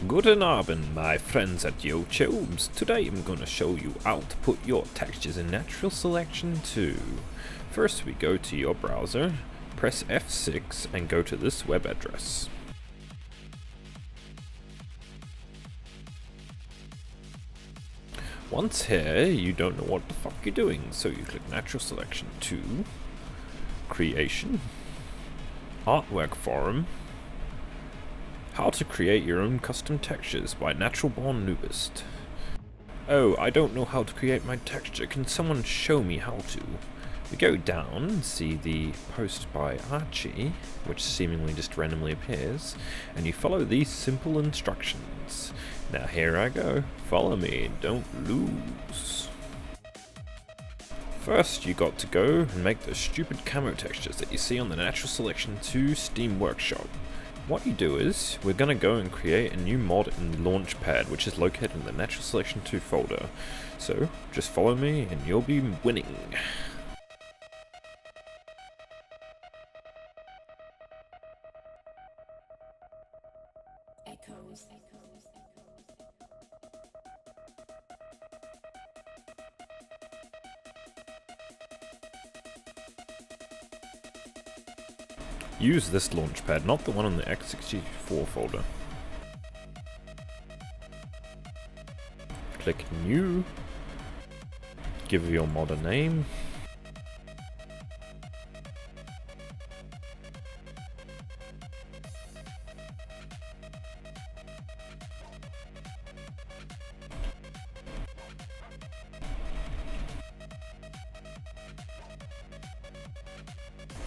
Guten Abend, my friends at YouTubes. Today I'm gonna show you how to put your textures in Natural Selection 2. First we go to your browser, press F6 and go to this web address. Once here, you don't know what the fuck you're doing, so you click Natural Selection 2, Creation, Artwork Forum, How to create your own custom textures by Natural Born Noobist. Oh, I don't know how to create my texture, can someone show me how to? We go down and see the post by Archie, which seemingly just randomly appears, and you follow these simple instructions. Now here I go, follow me, don't lose. First you got to go and make those stupid camo textures that you see on the Natural Selection 2 Steam Workshop. What you do is, we're going to go and create a new mod in the Launchpad, which is located in the Natural Selection 2 folder. So, just follow me and you'll be winning. Use this launchpad, not the one on the x64 folder. Click New, give your mod a name,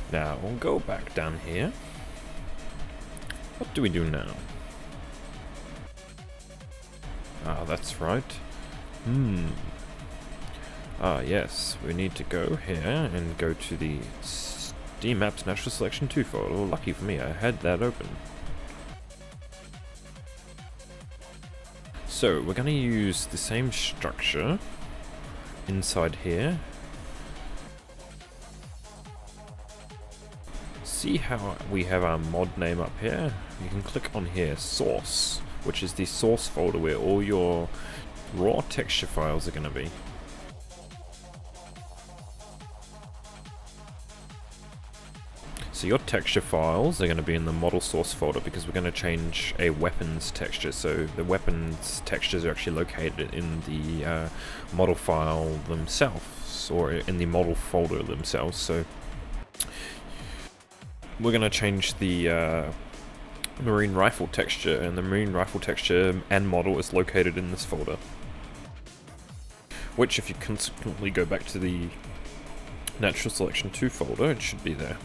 now we'll go back down here. What do we do now? Ah, that's right. Ah, yes, we need to go here and go to the Steam Apps Natural Selection 2 folder. Lucky for me, I had that open. So, we're going to use the same structure inside here. See how we have our mod name up here? You can click on here, Source, which is the source folder where all your raw texture files are going to be. So your texture files are going to be in the model source folder because we're going to change a weapons texture. So the weapons textures are actually located in the model file themselves, or in the model folder themselves. So we're going to change the marine rifle texture, and the marine rifle texture and model is located in this folder. Which, if you consequently go back to the Natural Selection 2 folder, it should be there.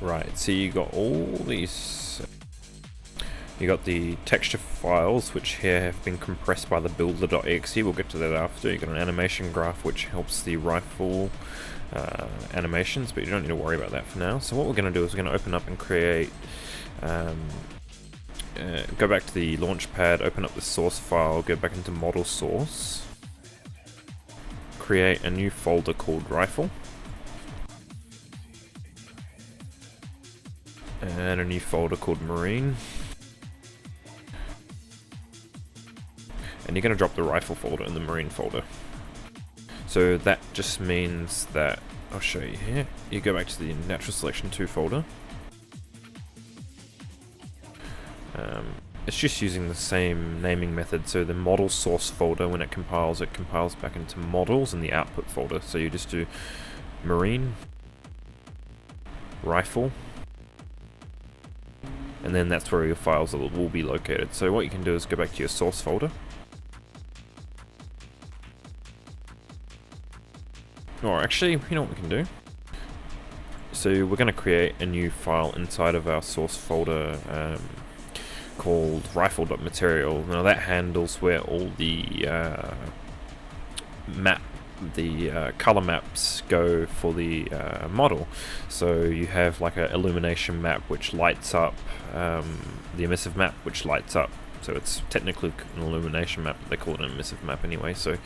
Right, so you got all these. You got the texture files, which here have been compressed by the builder.exe. We'll get to that after. You got an animation graph, which helps the rifle animations, but you don't need to worry about that for now. So what we're going to do is we're going to open up and create. Go back to the Launchpad, open up the source file, go back into model source, create a new folder called rifle. And a new folder called Marine. And you're going to drop the rifle folder in the Marine folder. So that just means that, I'll show you here, you go back to the Natural Selection 2 folder. It's just using the same naming method, so the model source folder, when it compiles back into models in the output folder. So you just do Marine, Rifle, and then that's where your files will be located. So what you can do is go back to your source folder. Or actually, you know what we can do? So we're going to create a new file inside of our source folder called rifle.material. Now that handles where all the color maps go for the model. So you have like a illumination map which lights up, the emissive map which lights up So it's technically an illumination map, but they call it an emissive map anyway. So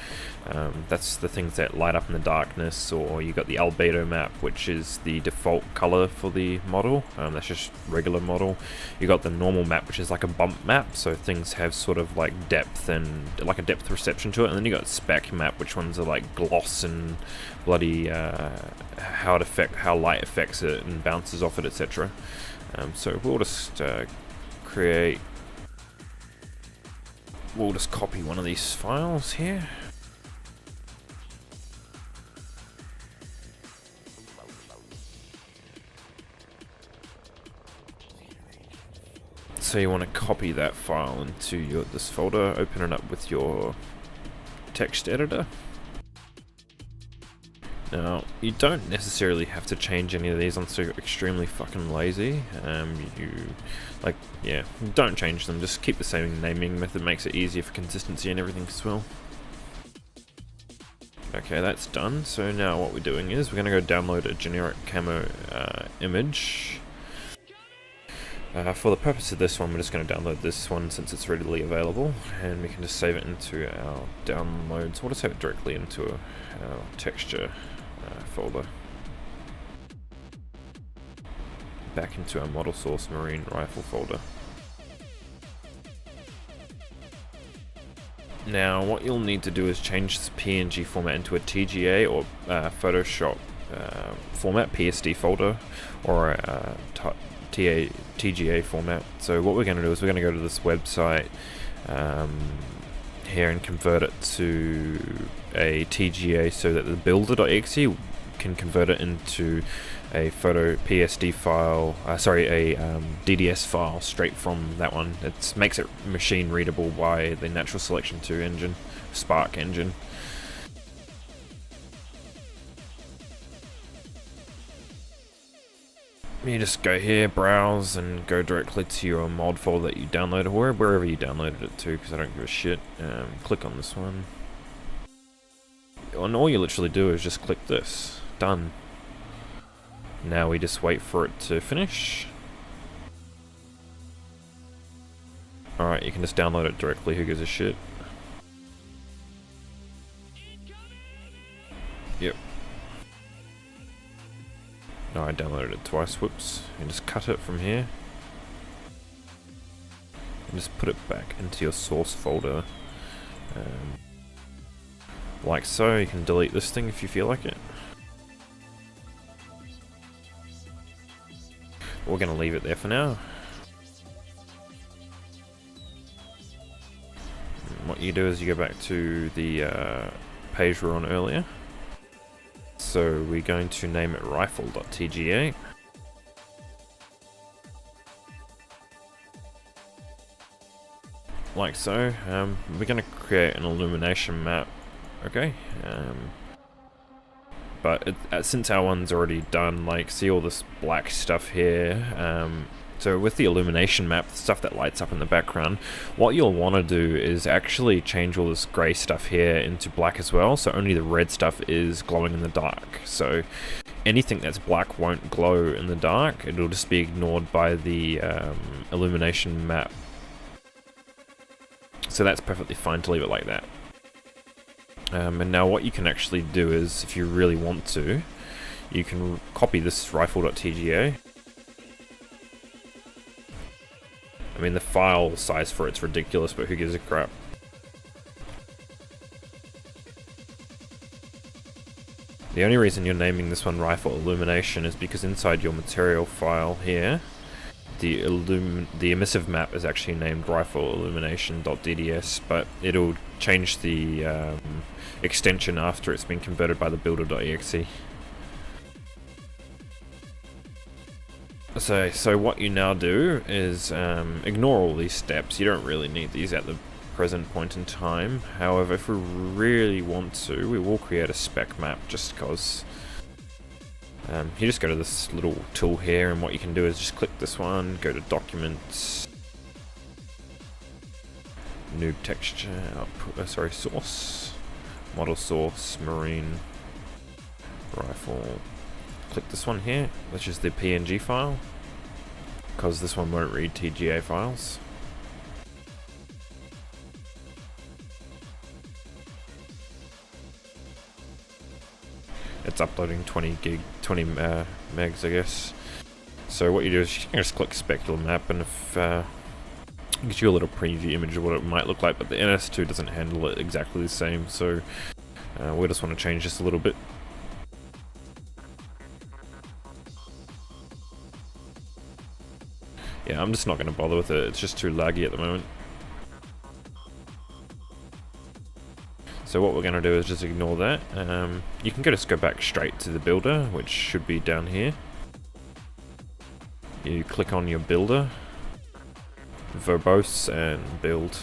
that's the things that light up in the darkness. Or you got the albedo map, which is the default color for the model. That's just regular model. You got the normal map, which is like a bump map, so things have sort of like depth and like a depth perception to it. And then you got spec map, which ones are like gloss and bloody how light affects it and bounces off it, etc. So we'll just we'll just copy one of these files here. So you want to copy that file into this folder, open it up with your text editor. Now, you don't necessarily have to change any of these unless you're extremely fucking lazy. Don't change them, just keep the same naming method, makes it easier for consistency and everything as well. Okay, that's done. So now what we're doing is we're going to go download a generic camo image. For the purpose of this one, we're just going to download this one since it's readily available, and we can just save it into our downloads. We'll just save it directly into our texture folder. Back into our model source marine rifle folder. Now what you'll need to do is change this PNG format into a TGA or Photoshop format, PSD folder, or a TGA format. So what we're going to do is we're going to go to this website here and convert it to a TGA so that the builder.exe can convert it into a photo PSD file, DDS file straight from that one. It makes it machine readable by the Natural Selection 2 engine, Spark engine. You just go here, browse, and go directly to your mod folder that you downloaded, or wherever you downloaded it to, because I don't give a shit. Click on this one. And all you literally do is just click this. Done. Now we just wait for it to finish. Alright, you can just download it directly, who gives a shit. Yep. No, I downloaded it twice, whoops. And just cut it from here. And just put it back into your source folder. Like so. You can delete this thing if you feel like it. We're going to leave it there for now. And what you do is you go back to the page we were on earlier. So we're going to name it rifle.tga. Like so. We're going to create an illumination map. Okay. But since our one's already done, like, see all this black stuff here. So with the illumination map, the stuff that lights up in the background, what you'll want to do is actually change all this grey stuff here into black as well, so only the red stuff is glowing in the dark. So anything that's black won't glow in the dark, it'll just be ignored by the illumination map. So that's perfectly fine to leave it like that. And now what you can actually do is, if you really want to, you can copy this rifle.tga. I mean, the file size for it's ridiculous, but who gives a crap? The only reason you're naming this one Rifle Illumination is because inside your material file here, the emissive map is actually named Rifle Illumination.dds, but it'll change the extension after it's been converted by the builder.exe. So what you now do is ignore all these steps. You don't really need these at the present point in time. However, if we really want to, we will create a spec map just because. You just go to this little tool here, and what you can do is just click this one, go to Documents, New Texture, Source, Model Source, Marine, Rifle. Click this one here, which is the PNG file, because this one won't read TGA files. it's uploading 20 megs, I guess. So what you do is you can just click specular map, and if it gives you a little preview image of what it might look like, but the NS2 doesn't handle it exactly the same, so we just want to change this a little bit. Yeah, I'm just not going to bother with it, it's just too laggy at the moment. So what we're going to do is just ignore that. You can just go back straight to the builder, which should be down here. You click on your builder, verbose, and build.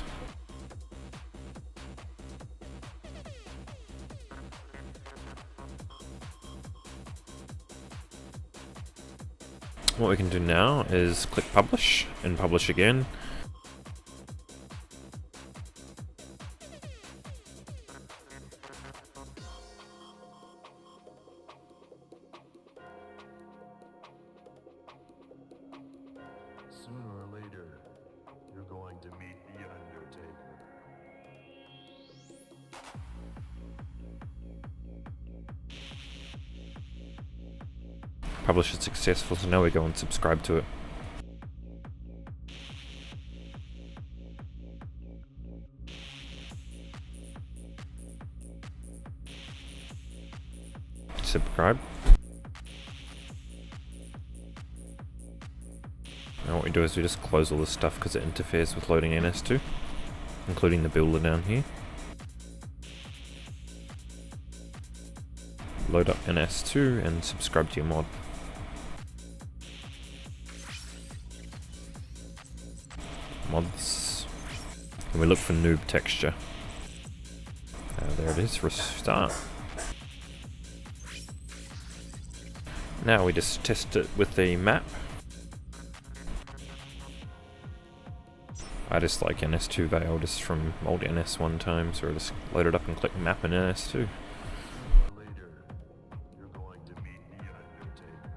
What we can do now is click publish and publish again. Sooner or later, you're going to meet the Undertaker. Publish is successful, so now we go and subscribe to it. Subscribe. Now what we do is we just close all this stuff because it interferes with loading NS2, including the builder down here. Load up NS2 and subscribe to your mod. Mods. And we look for noob texture. There it is, restart. Now we just test it with the map. I just like NS2 Veil just from old NS1 times, so I just load it up and click map in NS2. Later, you're going to meet the Undertaker.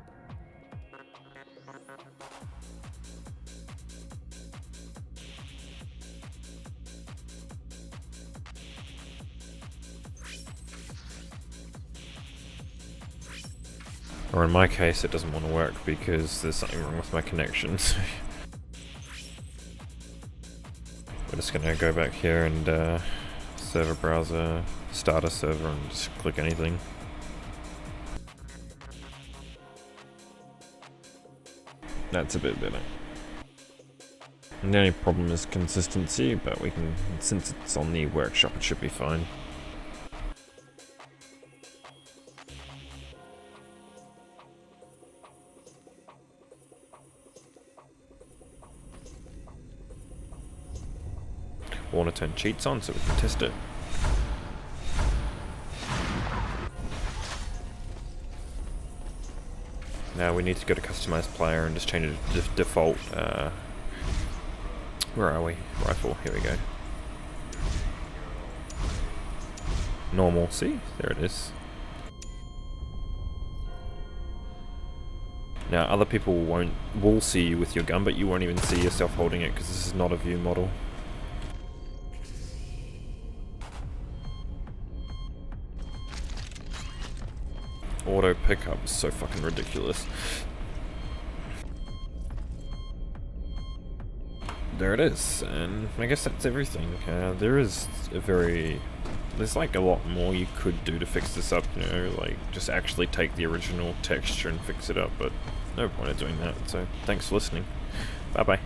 Or in my case, it doesn't want to work because there's something wrong with my connections. We're just going to go back here and server browser, start a server, and just click anything. That's a bit better. And the only problem is consistency, but we can, since it's on the workshop, it should be fine. We want to turn cheats on so we can test it. Now we need to go to customize player and just change it to default. Where are we? Rifle, here we go. Normal, see? There it is. Now other people will see you with your gun, but you won't even see yourself holding it because this is not a view model. Auto pickup is so fucking ridiculous. There it is, and I guess that's everything. There's like a lot more you could do to fix this up, you know, like just actually take the original texture and fix it up, but no point of doing that, so thanks for listening. Bye bye.